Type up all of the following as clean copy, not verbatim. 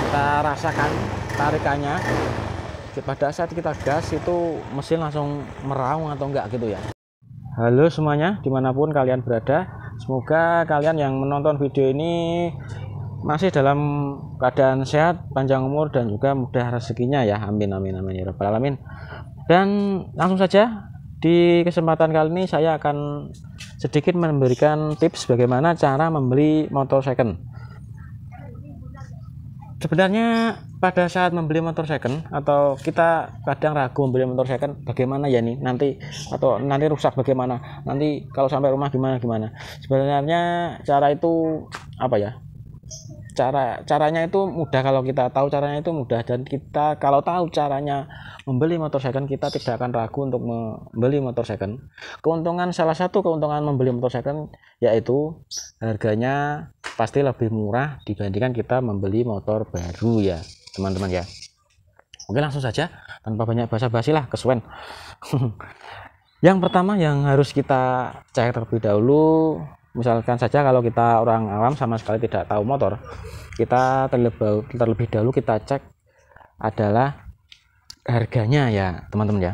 kita rasakan tarikannya. Pada saat kita gas itu mesin langsung meraung atau enggak gitu ya. Halo semuanya, dimanapun kalian berada, semoga kalian yang menonton video ini masih dalam keadaan sehat, panjang umur, dan juga mudah rezekinya ya. Amin amin amin ya rabbal alamin. Dan langsung saja, di kesempatan kali ini saya akan sedikit memberikan tips bagaimana cara membeli motor second. Sebenarnya pada saat membeli motor second, atau kita kadang ragu membeli motor second, bagaimana ya nih nanti, atau nanti rusak bagaimana, nanti kalau sampai rumah gimana. Sebenarnya cara itu apa ya, caranya itu mudah. Kalau kita tahu caranya itu mudah, dan kita kalau tahu caranya membeli motor second, kita tidak akan ragu untuk membeli motor second. Salah satu keuntungan membeli motor second yaitu harganya pasti lebih murah dibandingkan kita membeli motor baru ya teman-teman ya. Oke, langsung saja tanpa banyak basa-basi lah, kesuwen. Yang pertama yang harus kita cek terlebih dahulu, misalkan saja kalau kita orang awam sama sekali tidak tahu motor, kita terlebih dahulu kita cek adalah harganya ya teman-teman ya.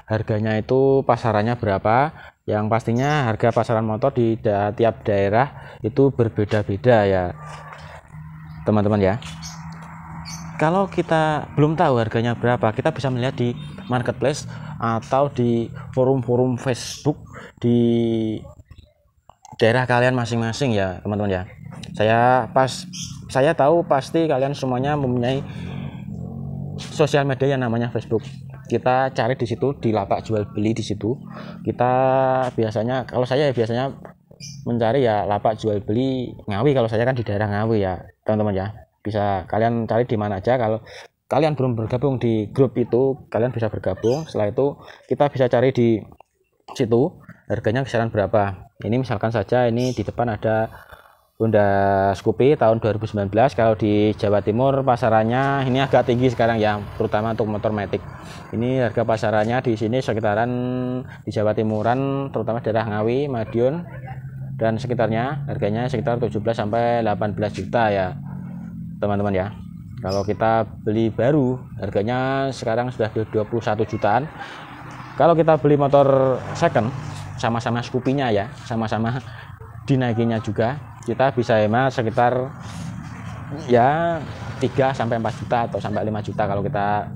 Harganya itu pasarannya berapa. Yang pastinya harga pasaran motor di tiap daerah itu berbeda-beda ya teman-teman ya. Kalau kita belum tahu harganya berapa, kita bisa melihat di marketplace atau di forum-forum Facebook di daerah kalian masing-masing ya teman-teman ya. Saya tahu pasti kalian semuanya mempunyai sosial media yang namanya Facebook. Kita cari di situ, di lapak jual beli di situ. Kita biasanya, kalau saya biasanya mencari ya lapak jual beli Ngawi. Kalau saya kan di daerah Ngawi ya teman-teman ya. Bisa kalian cari di mana aja. Kalau kalian belum bergabung di grup itu, kalian bisa bergabung. Setelah itu kita bisa cari di situ harganya kisaran berapa. Ini misalkan saja ini di depan ada Honda Scoopy tahun 2019. Kalau di Jawa Timur pasarannya ini agak tinggi sekarang ya, terutama untuk motor Matic. Ini harga pasarannya di sini sekitaran di Jawa Timuran, terutama daerah Ngawi, Madiun dan sekitarnya, harganya sekitar 17 sampai 18 juta ya teman-teman ya. Kalau kita beli baru harganya sekarang sudah 21 jutaan. Kalau kita beli motor second sama-sama Scoopy-nya ya, sama-sama dinaikinya juga, kita bisa hemat sekitar ya 3 sampai 4 juta atau sampai 5 juta kalau kita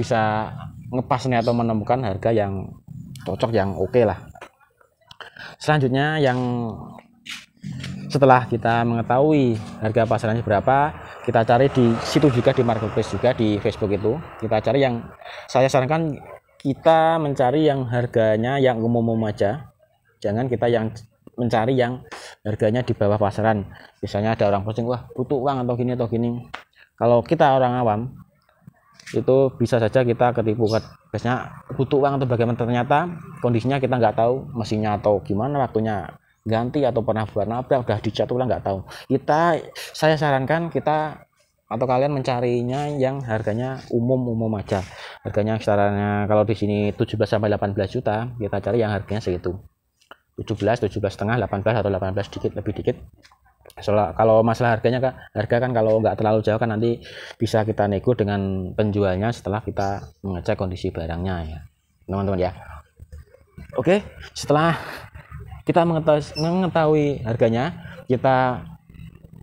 bisa ngepas nih atau menemukan harga yang cocok, yang oke lah. Selanjutnya, yang setelah kita mengetahui harga pasarannya berapa, kita cari di situ juga, di marketplace juga, di Facebook itu kita cari yang, saya sarankan kita mencari yang harganya yang umum aja. Jangan kita yang mencari yang harganya di bawah pasaran. Misalnya ada orang posting, wah butuh uang atau gini. Kalau kita orang awam itu bisa saja kita ketipu. Biasanya butuh uang atau bagaimana, ternyata kondisinya kita nggak tahu, mesinnya atau gimana, waktunya ganti atau pernah buat nabrak, udah dicat ulang nggak tahu. Saya sarankan kita atau kalian mencarinya yang harganya umum aja. Harganya kisarannya kalau di sini 17 sampai 18 juta, kita cari yang harganya segitu. 17 setengah, 18 atau 18 dikit, lebih dikit. Soalnya kalau masalah harga kan kalau nggak terlalu jauh kan nanti bisa kita nego dengan penjualnya setelah kita mengecek kondisi barangnya ya teman-teman ya. Oke, setelah kita mengetahui harganya, kita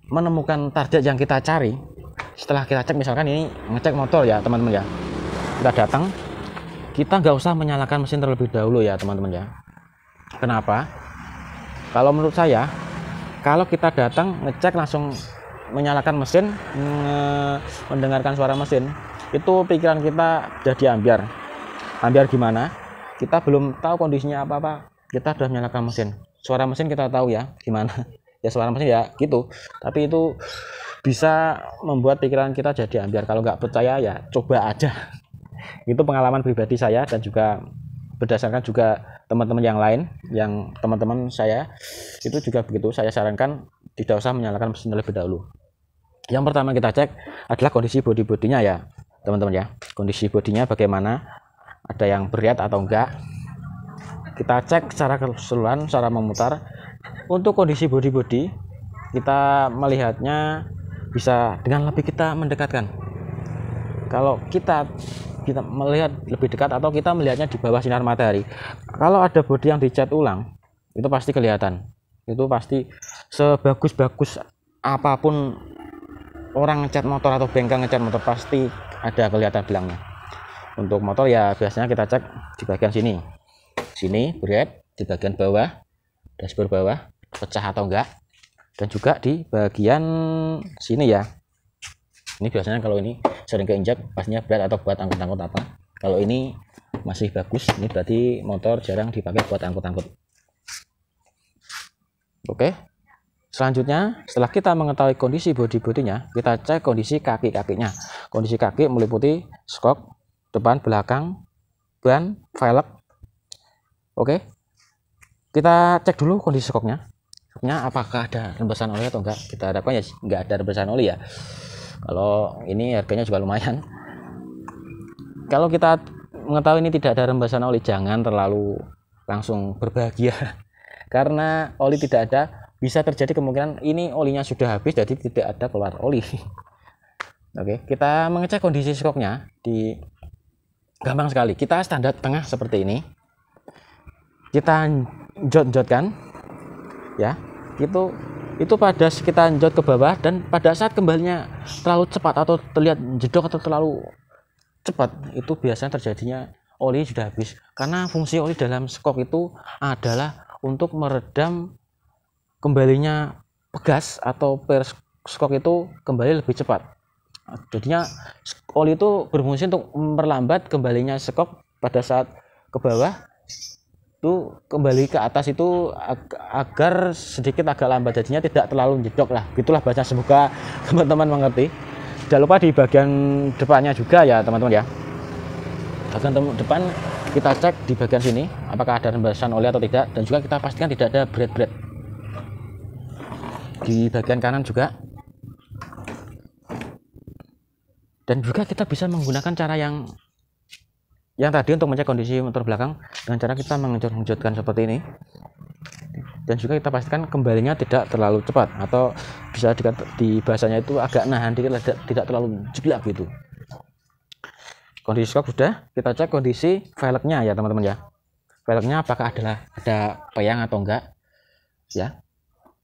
menemukan target yang kita cari. Setelah kita cek, misalkan ini ngecek motor ya teman-teman ya, kita datang, kita nggak usah menyalakan mesin terlebih dahulu ya teman-teman ya. Kenapa? Kalau menurut saya, kalau kita datang ngecek langsung menyalakan mesin, mendengarkan suara mesin, itu pikiran kita udah diambiar. Ambiar gimana? Kita belum tahu kondisinya apa-apa, kita sudah menyalakan mesin. Suara mesin kita tahu ya gimana. Ya suara mesin ya gitu. Tapi itu bisa membuat pikiran kita jadi ambiar. Kalau nggak percaya ya coba aja. Itu pengalaman pribadi saya, dan juga berdasarkan juga teman-teman yang lain, yang teman-teman saya itu juga begitu. Saya sarankan tidak usah menyalakan mesin terlebih dahulu. Yang pertama kita cek adalah kondisi bodi-bodinya ya teman-teman ya. Kondisi bodinya bagaimana, ada yang berat atau enggak. Kita cek secara keseluruhan, secara memutar. Untuk kondisi bodi-bodi kita melihatnya bisa dengan lebih kita mendekatkan. Kalau kita melihat lebih dekat atau kita melihatnya di bawah sinar matahari, kalau ada bodi yang dicat ulang itu pasti kelihatan. Itu pasti sebagus-bagus apapun orang ngecat motor atau bengkel ngecat motor, pasti ada kelihatan bilangnya. Untuk motor ya biasanya kita cek di bagian sini berat, di bagian bawah dashboard bawah pecah atau enggak, dan juga di bagian sini ya. Ini biasanya kalau ini sering keinjak pastinya berat atau buat angkut-angkut apa. Kalau ini masih bagus, ini berarti motor jarang dipakai buat angkut-angkut. Oke, selanjutnya setelah kita mengetahui kondisi bodi-bodinya, kita cek kondisi kaki-kakinya. Kondisi kaki meliputi skok, depan, belakang, ban, velg. Oke, kita cek dulu kondisi skoknya. Skoknya apakah ada rembesan oli atau enggak. Kita harapkan ya enggak ada rembesan oli ya. Kalau ini harganya juga lumayan. Kalau kita mengetahui ini tidak ada rembesan oli, jangan terlalu langsung berbahagia. Karena oli tidak ada, bisa terjadi kemungkinan ini olinya sudah habis, jadi tidak ada keluar oli. Oke, kita mengecek kondisi skoknya di gampang sekali. Kita standar tengah seperti ini. Kita jot-jotkan ya. Itu pada kita jot ke bawah, dan pada saat kembalinya terlalu cepat atau terlihat jedok atau terlalu cepat, itu biasanya terjadinya oli sudah habis. Karena fungsi oli dalam skok itu adalah untuk meredam kembalinya pegas atau per skok itu kembali lebih cepat. Jadinya oli itu berfungsi untuk memperlambat kembalinya skok pada saat ke bawah itu kembali ke atas itu agar sedikit agak lambat, jadinya tidak terlalu jedok lah. Gitulah bahasa, semoga teman-teman mengerti. Jangan lupa di bagian depannya juga ya teman-teman ya. Bagian depan kita cek di bagian sini apakah ada rembesan oli atau tidak, dan juga kita pastikan tidak ada berat-berat. Di bagian kanan juga. Dan juga kita bisa menggunakan cara yang tadi untuk mengecek kondisi motor belakang dengan cara kita mengenjot-enjotkan seperti ini. Dan juga kita pastikan kembalinya tidak terlalu cepat, atau bisa di bahasanya itu agak nahan dikit, tidak terlalu jeblak gitu. Kondisi skok sudah, kita cek kondisi velgnya ya teman-teman ya. Velgnya apakah ada peyang atau enggak ya.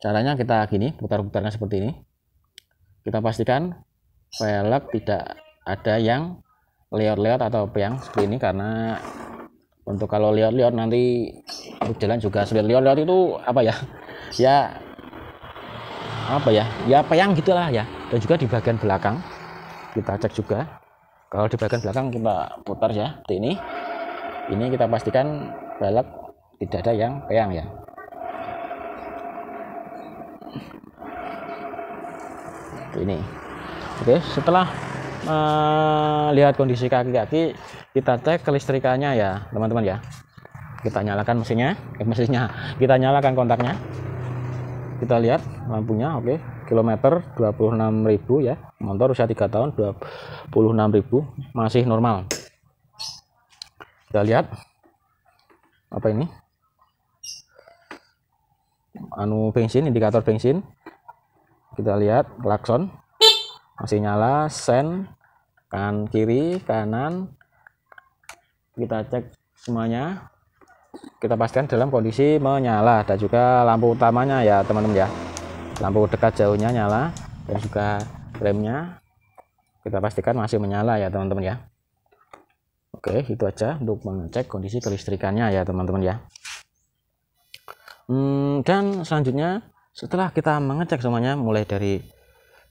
Caranya kita gini, putar-putarnya seperti ini. Kita pastikan velg tidak ada yang liot-liot atau peyang seperti ini, karena untuk kalau liot-liot nanti untuk jalan juga sulit. Liot-liot itu apa ya, ya peyang gitulah ya. Dan juga di bagian belakang kita cek juga. Kalau di bagian belakang kita putar ya seperti ini kita pastikan velg tidak ada yang peyang ya. Ini oke. Setelah lihat kondisi kaki-kaki, kita cek kelistrikannya ya teman-teman ya. Kita nyalakan mesinnya, kita nyalakan kontaknya, kita lihat lampunya. Oke, kilometer 26.000 ya, motor usia 3 tahun 26.000, masih normal. Kita lihat apa ini, bensin, indikator bensin. Kita lihat klakson masih nyala, sen kanan kiri kanan, kita cek semuanya, kita pastikan dalam kondisi menyala. Dan juga lampu utamanya ya teman-teman ya, lampu dekat jauhnya nyala, dan juga remnya kita pastikan masih menyala ya teman-teman ya. Oke, itu aja untuk mengecek kondisi kelistrikannya ya teman-teman ya. Dan selanjutnya setelah kita mengecek semuanya, mulai dari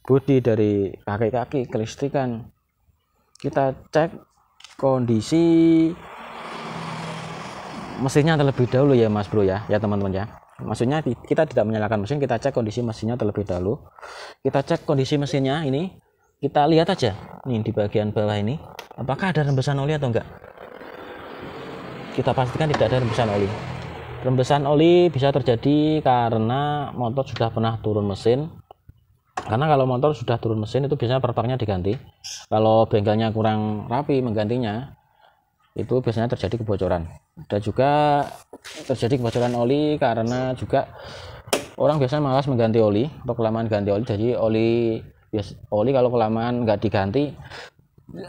bodi, dari kaki-kaki, kelistrikan, kita cek kondisi mesinnya terlebih dahulu ya mas bro ya teman-teman ya. Maksudnya kita tidak menyalakan mesin, kita cek kondisi mesinnya terlebih dahulu. Kita cek kondisi mesinnya ini, kita lihat aja nih di bagian bawah ini apakah ada rembesan oli atau enggak. Kita pastikan tidak ada rembesan oli. Rembesan oli bisa terjadi karena motor sudah pernah turun mesin. Karena kalau motor sudah turun mesin itu biasanya perpaknya diganti. Kalau bengkelnya kurang rapi menggantinya, itu biasanya terjadi kebocoran. Dan juga terjadi kebocoran oli karena juga orang biasanya malas mengganti oli, atau kelamaan ganti oli, jadi oli Oli kalau kelamaan nggak diganti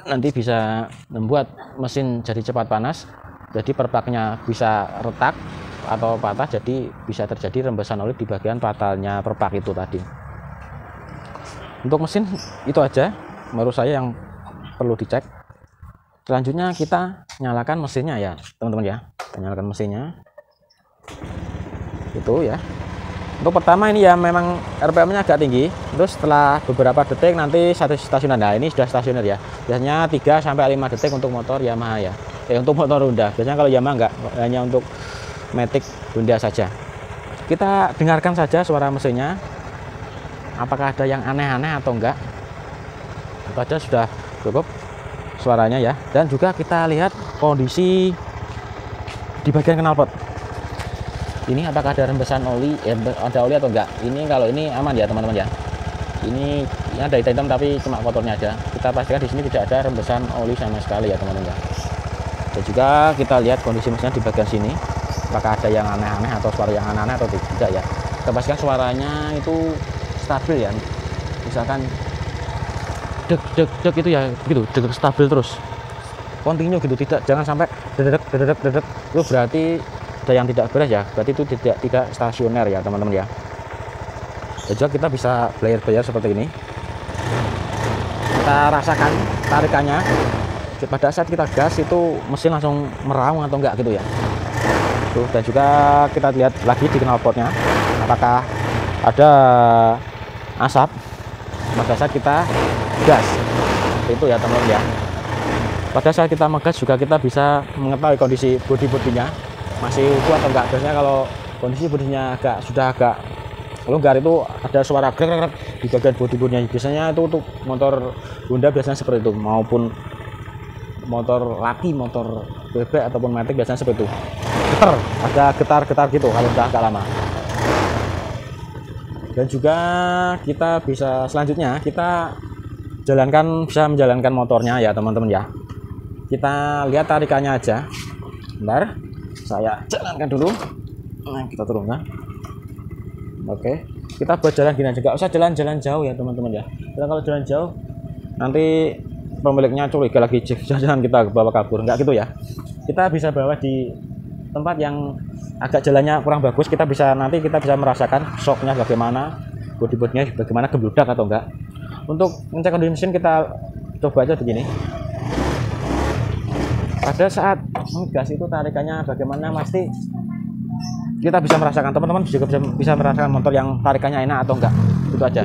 nanti bisa membuat mesin jadi cepat panas, jadi perpaknya bisa retak atau patah, jadi bisa terjadi rembesan oli di bagian patalnya perpak itu tadi. Untuk mesin itu aja menurut saya yang perlu dicek. Selanjutnya kita nyalakan mesinnya ya teman-teman ya. Kita nyalakan mesinnya itu ya. Untuk pertama ini ya memang RPM-nya agak tinggi. Terus setelah beberapa detik nanti satu stasioner. Nah, ini sudah stasioner ya. Biasanya 3 sampai 5 detik untuk motor Yamaha ya. Untuk motor Honda. Biasanya kalau Yamaha enggak, hanya untuk Matic Honda saja. Kita dengarkan saja suara mesinnya. Apakah ada yang aneh-aneh atau enggak? Itu aja sudah cukup suaranya ya. Dan juga kita lihat kondisi di bagian knalpot. Ini apakah ada rembesan oli, ada oli atau enggak? Ini kalau ini aman ya teman-teman ya. Ini ada hitam tapi cuma kotornya aja. Kita pastikan di sini tidak ada rembesan oli sama sekali ya teman-teman ya. Dan juga kita lihat kondisi mesinnya di bagian sini. Apakah ada yang aneh-aneh atau suara yang aneh-aneh atau tidak ya? Kita pastikan suaranya itu stabil ya. Misalkan deg deg deg itu ya gitu, deg stabil terus. Kontinu gitu, jangan sampai dedek dedek dedek. Itu berarti ada yang tidak beres ya, berarti itu tidak stasioner ya teman-teman ya. Dan juga kita bisa player seperti ini, kita rasakan tarikannya. Pada saat kita gas itu mesin langsung meraung atau enggak gitu ya. Tuh, dan juga kita lihat lagi di knalpotnya apakah ada asap pada saat kita gas itu ya teman-teman ya. Pada saat kita ngegas juga kita bisa mengetahui kondisi bodi-bodinya masih utuh atau enggak. Biasanya kalau kondisi bodinya sudah agak longgar itu ada suara grek di bagian bodi-bodinya. Biasanya itu untuk motor Honda biasanya seperti itu, maupun motor laki, motor bebek ataupun Matic biasanya seperti itu. Ada getar-getar gitu kalau sudah agak lama. Dan juga kita bisa selanjutnya kita bisa menjalankan motornya ya teman-teman ya. Kita lihat tarikannya aja. Bentar, saya jalankan dulu. Nah, kita turunkan. Oke, kita buat jalan gini aja, nggak usah jalan-jalan jauh ya teman-teman ya. Karena kalau jalan jauh nanti pemiliknya curiga lagi, jangan kita bawa kabur, nggak gitu ya. Kita bisa bawa di tempat yang agak jalannya kurang bagus. Kita bisa merasakan shocknya bagaimana, bodi-bodinya bagaimana, gebludak atau enggak. Untuk ngecek kondisi mesin kita coba aja begini. Pada saat ngegas itu tarikannya bagaimana, pasti kita bisa merasakan, teman-teman juga bisa merasakan motor yang tarikannya enak atau enggak. Itu aja.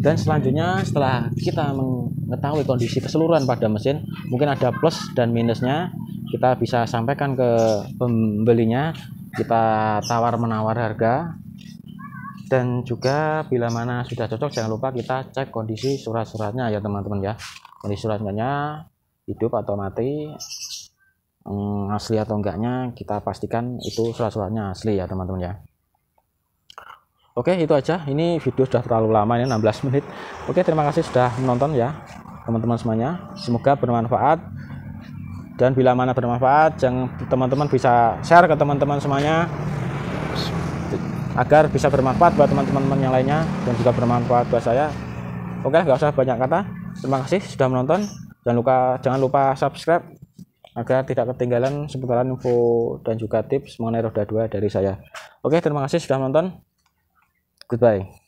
Dan selanjutnya setelah kita mengetahui kondisi keseluruhan pada mesin, mungkin ada plus dan minusnya, kita bisa sampaikan ke pembelinya, kita tawar-menawar harga. Dan juga bila mana sudah cocok, jangan lupa kita cek kondisi surat-suratnya ya teman-teman ya. Kondisi suratnya hidup atau mati, asli atau enggaknya kita pastikan itu surat-suratnya asli ya teman-teman ya. Oke, itu aja. Ini video sudah terlalu lama, ini 16 menit. Oke, terima kasih sudah menonton ya teman-teman semuanya. Semoga bermanfaat. Dan bila mana bermanfaat, jangan teman-teman bisa share ke teman-teman semuanya agar bisa bermanfaat buat teman-teman yang lainnya dan juga bermanfaat buat saya. Oke, nggak usah banyak kata. Terima kasih sudah menonton. Jangan lupa subscribe agar tidak ketinggalan seputaran info dan juga tips mengenai roda 2 dari saya. Oke, terima kasih sudah menonton. Goodbye.